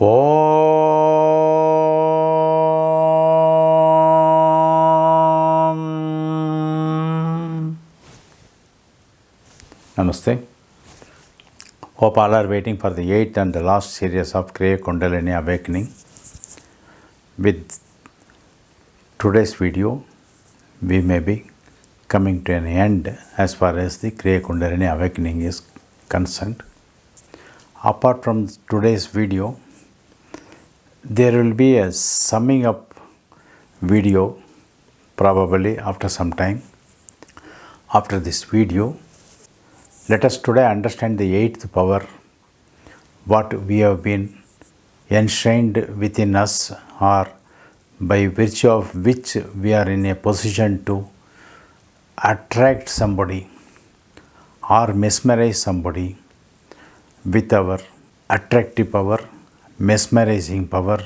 Om. Namaste. Hope all are waiting for the 8th and the last series of Kriya Kundalini Awakening. With today's video, we may be coming to an end as far as the Kriya Kundalini Awakening is concerned. Apart from today's video, there will be a summing up video probably after some time. After this video, let us today understand the 8th power, what we have been enshrined within us, or by virtue of which we are in a position to attract somebody or mesmerize somebody with our attractive power, mesmerizing power,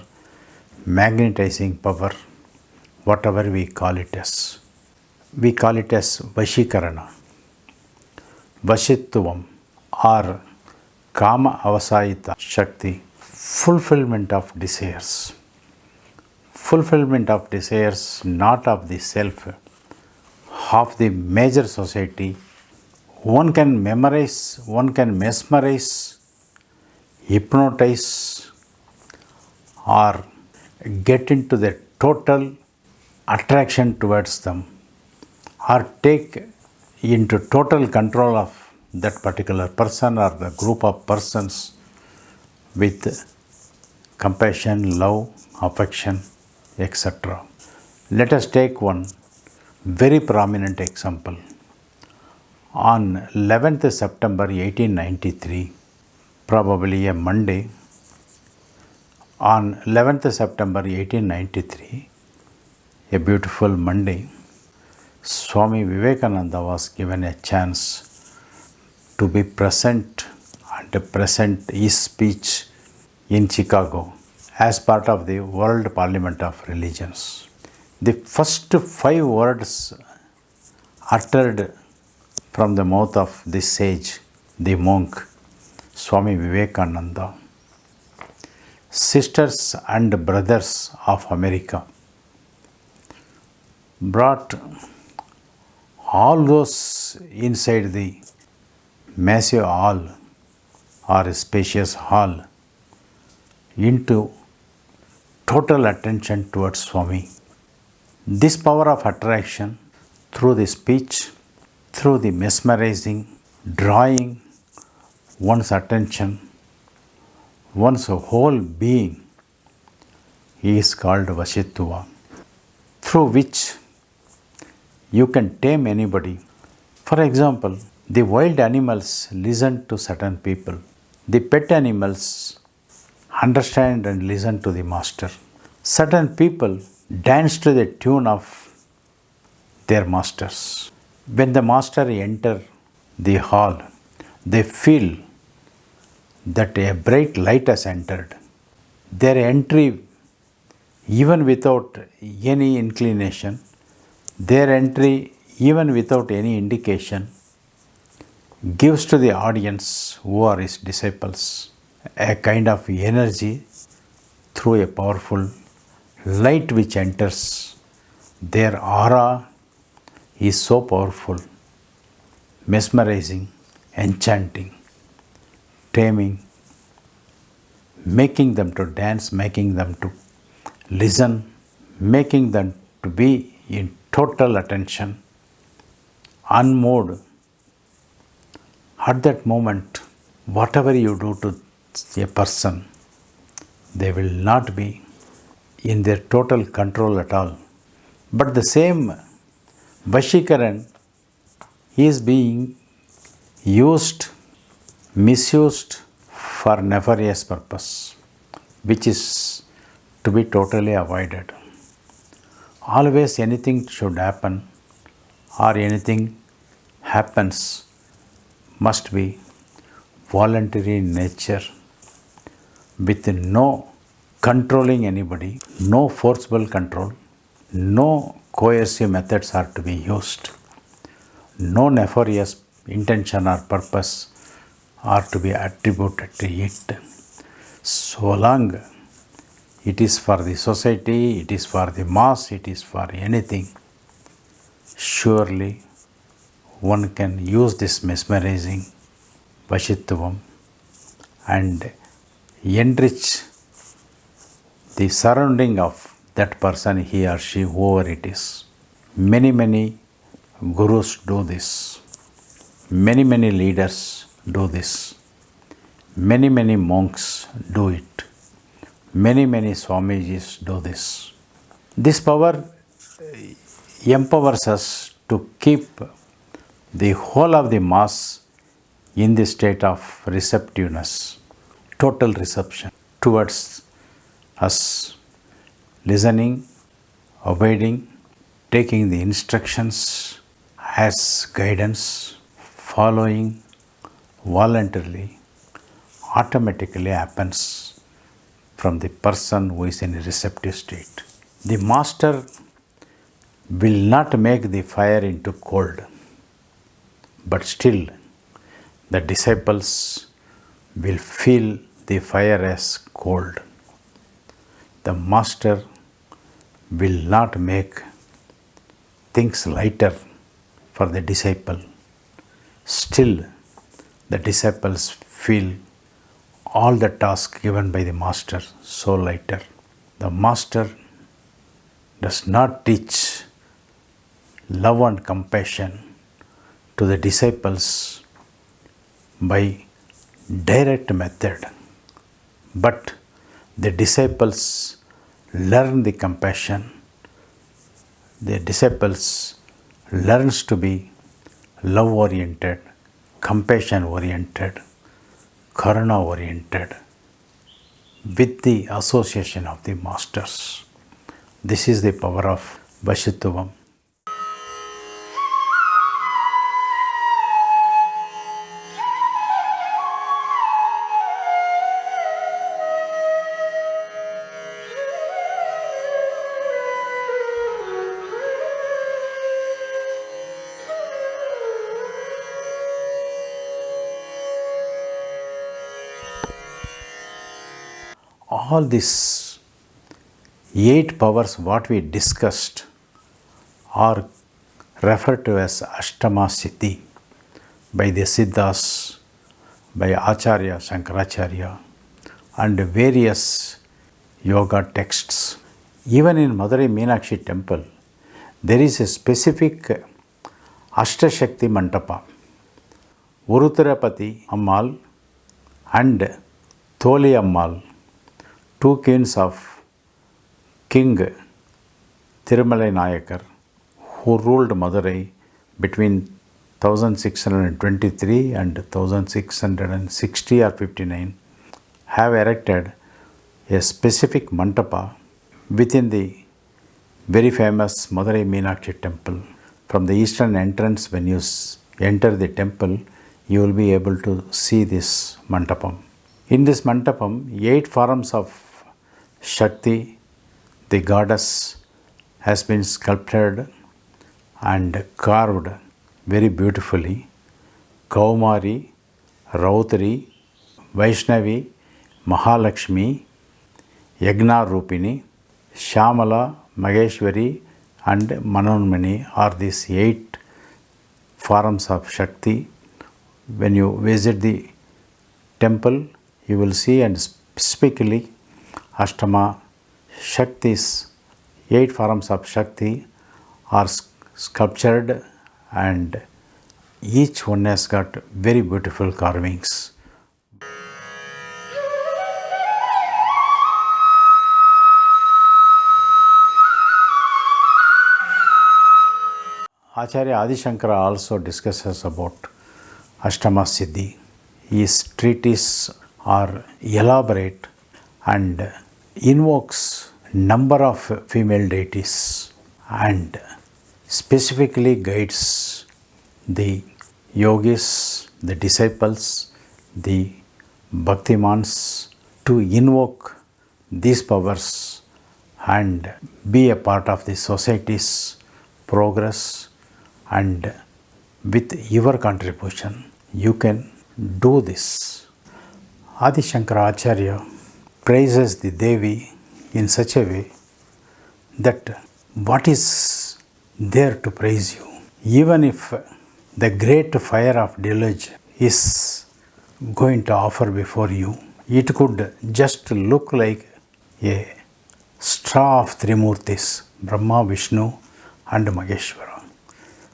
magnetizing power, whatever we call it as. We call it as Vashikarana, Vashitvam, or Kama Avasayita Shakti, fulfillment of desires. Fulfillment of desires, not of the self, of the major society. One can memorize, one can mesmerize, hypnotize, or get into the total attraction towards them, or take into total control of that particular person or the group of persons with compassion, love, affection, etc. Let us take one very prominent example. On 11th September 1893, probably a Monday, on 11th September 1893, a beautiful Monday, Swami Vivekananda was given a chance to be present and present his speech in Chicago as part of the World Parliament of Religions. The first 5 words uttered from the mouth of this sage, the monk, Swami Vivekananda: sisters and brothers of America, brought all those inside the massive hall or spacious hall into total attention towards Swami. This power of attraction through the speech, through the mesmerizing, drawing one's attention, one's whole being, is called Vashitva, through which you can tame anybody. For example, the wild animals listen to certain people. The pet animals understand and listen to the master. Certain people dance to the tune of their masters. When the master enters the hall, they feel that a bright light has entered. Their entry, even without any inclination, their entry, even without any indication, gives to the audience who are his disciples a kind of energy through a powerful light which enters. Their aura is so powerful, mesmerizing, enchanting, taming, making them to dance, making them to listen, making them to be in total attention, unmoved. At that moment, whatever you do to a person, they will not be in their total control at all. But the same Vashikaran is being used, misused for nefarious purpose, which is to be totally avoided. Always anything should happen or anything happens must be voluntary in nature, with no controlling anybody, no forcible control, no coercive methods are to be used, no nefarious intention or purpose are to be attributed to it. So long it is for the society, it is for the mass, it is for anything, surely one can use this mesmerizing Vashitvam and enrich the surrounding of that person, he or she, whoever it is. Many gurus do this. Many leaders do this. Many monks do it. Many Swamijis do this. This power empowers us to keep the whole of the mass in the state of receptiveness, total reception towards us, listening, obeying, taking the instructions as guidance, following voluntarily, automatically happens from the person who is in a receptive state. The master will not make the fire into cold, but still the disciples will feel the fire as cold. The master will not make things lighter for the disciple. Still, the disciples feel all the tasks given by the master so lighter. The master does not teach love and compassion to the disciples by direct method, but the disciples learn the compassion. The disciples learns to be love oriented, compassion oriented, karuna oriented with the association of the masters. This is the power of Vashitvam. All these 8 powers what we discussed are referred to as Ashtama Siddhi by the Siddhas, by Acharya Shankaracharya and various yoga texts. Even in Madurai Meenakshi temple, there is a specific Ashtashakti Mantapa. Urutirapati Ammal and Tholi Ammal, 2 queens of King Thirumalai Nayakar, who ruled Madurai between 1623 and 1660 or 59, have erected a specific mantapa within the very famous Madurai Meenakshi temple. From the eastern entrance, when you enter the temple, you will be able to see this mantapam. In this mantapam, 8 forms of Shakti, the goddess, has been sculpted and carved very beautifully. Kaumari, Rautari, Vaishnavi, Mahalakshmi, Yagna Rupini, Shamala, Maheshwari and Manonmani are these 8 forms of Shakti. When you visit the temple, you will see, and specifically Ashtama Shaktis, 8 forms of Shakti are sculptured, and each one has got very beautiful carvings. Acharya Adi Shankara also discusses about Ashtama Siddhi. His treatises are elaborate and invokes number of female deities and specifically guides the yogis, the disciples, the bhaktimans to invoke these powers and be a part of the society's progress. And with your contribution, you can do this. Adi Shankara Acharya praises the Devi in such a way that what is there to praise you? Even if the great fire of deluge is going to offer before you, it could just look like a straw of Trimurtis, Brahma, Vishnu, and Maheshwara.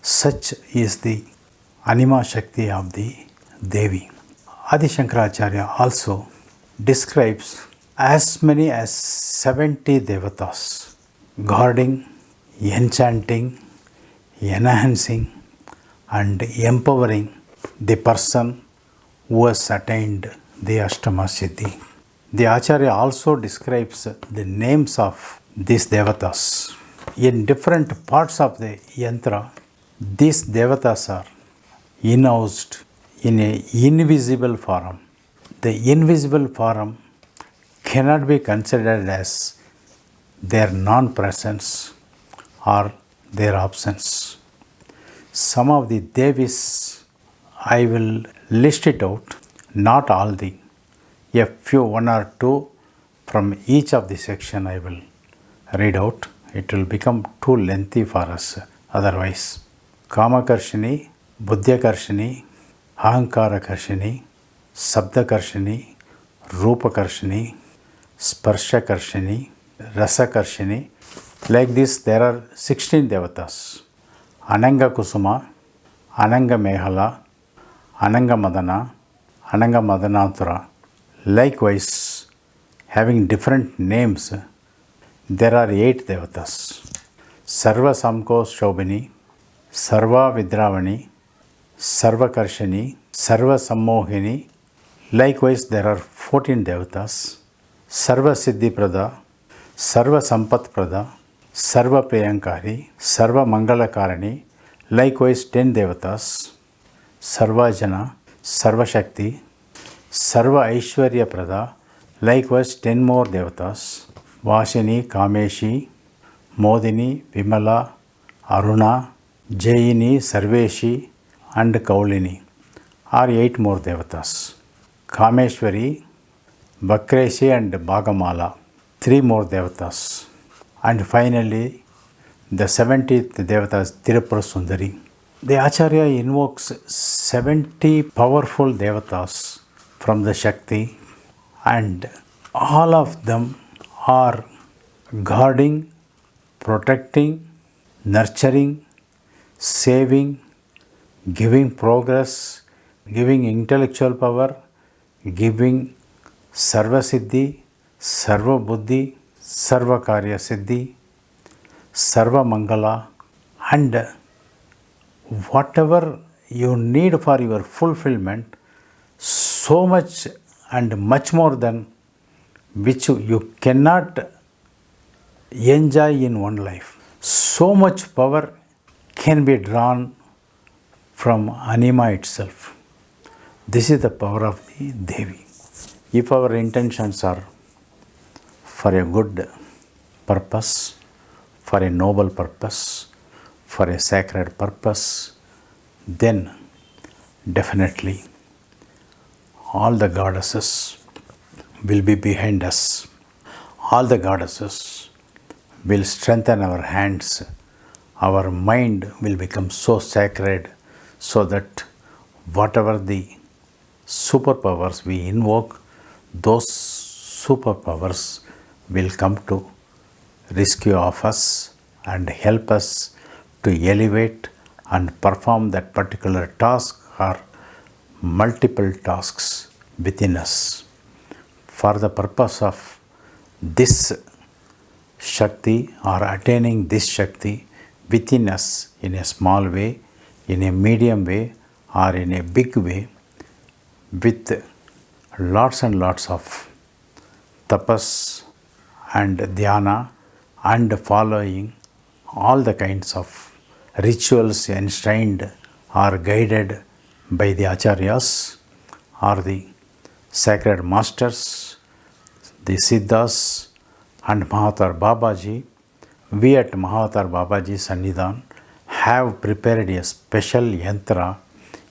Such is the Anima Shakti of the Devi. Adi Shankaracharya also describes as many as 70 devatas guarding, enchanting, enhancing, and empowering the person who has attained the Ashtama Siddhi. The Acharya also describes the names of these devatas. In different parts of the yantra, these devatas are in-housed in an invisible form. The invisible form cannot be considered as their non-presence or their absence. Some of the Devis, I will list it out, not all the, a few, one or two from each of the section I will read out. It will become too lengthy for us otherwise. Kamakarshini, Buddhyakarshini, Ahankarakarshini, Sabdakarshini, Rupakarshini, Sparshakarshini, Rasakarshini. Like this, there are 16 devatas. Ananga Kusuma, Ananga Mehala, Ananga Madana, Ananga Madanathura. Likewise, having different names, there are 8 devatas. Sarva Samko Shobhini, Sarva Vidravani, Sarva Karshini, Sarva Sammohini. Likewise, there are 14 devatas. Sarva Siddhi Prada, Sarva Sampat Prada, Sarva Priyankari, Sarva Mangalakarani. Likewise, 10 devatas. Sarva Jana, Sarva Shakti, Sarva Aishwarya Prada. Likewise, 10 more devatas. Vashini, Kameshi, Modini, Vimala, Aruna, Jayini, Sarveshi, and Kaulini are 8 more devatas. Kameshwari, Vakreshi, and Bhagamala, 3 more devatas. And finally, the 70th devata is Tirupura Sundari. The Acharya invokes 70 powerful devatas from the Shakti, and all of them are guarding, protecting, nurturing, saving, giving progress, giving intellectual power, giving Sarva Siddhi, Sarva Buddhi, Sarva Karya Siddhi, Sarva Mangala, and whatever you need for your fulfillment, so much and much more than which you cannot enjoy in one life. So much power can be drawn from Anima itself. This is the power of the Devi. If our intentions are for a good purpose, for a noble purpose, for a sacred purpose, then definitely all the goddesses will be behind us. All the goddesses will strengthen our hands. Our mind will become so sacred so that whatever the superpowers we invoke, those superpowers will come to rescue of us and help us to elevate and perform that particular task or multiple tasks within us. For the purpose of this Shakti or attaining this Shakti within us in a small way, in a medium way, or in a big way, with lots and lots of tapas and dhyana and following all the kinds of rituals enshrined or guided by the acharyas or the sacred masters, the siddhas and Mahavatar Babaji. We at Mahavatar Babaji Sannidhan have prepared a special yantra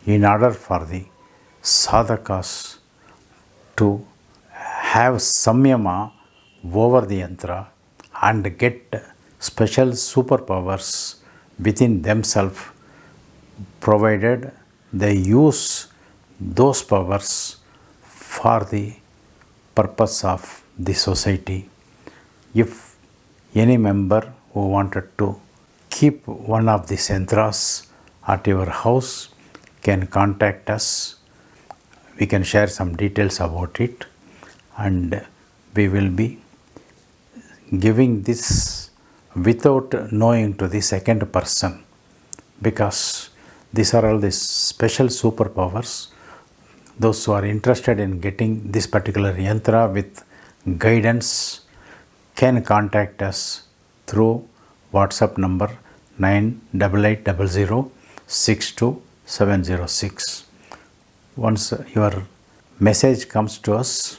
in order for the sadhakas to have samyama over the yantra and get special superpowers within themselves, provided they use those powers for the purpose of the society. If any member who wanted to keep one of these yantras at your house can contact us. We can share some details about it, and we will be giving this without knowing to the second person, because these are all the special superpowers. Those who are interested in getting this particular yantra with guidance can contact us through WhatsApp number 9880062706. Once your message comes to us,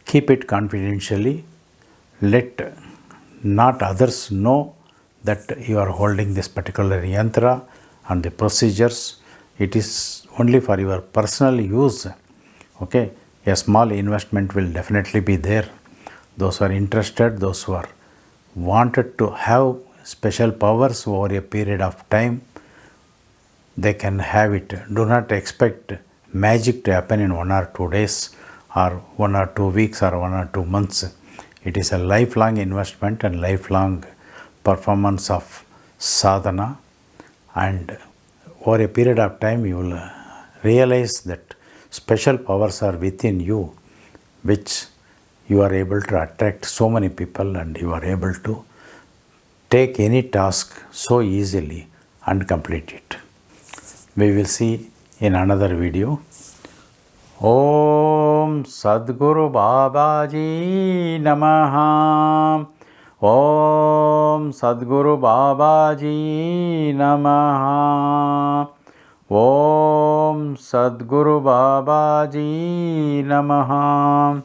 keep it confidentially. Let not others know that you are holding this particular yantra and the procedures. It is only for your personal use. Okay, a small investment will definitely be there. Those who are interested, those who are wanted to have special powers over a period of time, they can have it. Do not expect magic to happen in 1 or 2 days or 1 or 2 weeks or 1 or 2 months. It is a lifelong investment and lifelong performance of sadhana, and over a period of time you will realize that special powers are within you, which you are able to attract so many people, and you are able to take any task so easily and complete it. We will see in another video. Om Sadguru Babaji Namaha. Om Sadguru Babaji Namaha. Om Sadguru Babaji Namaha.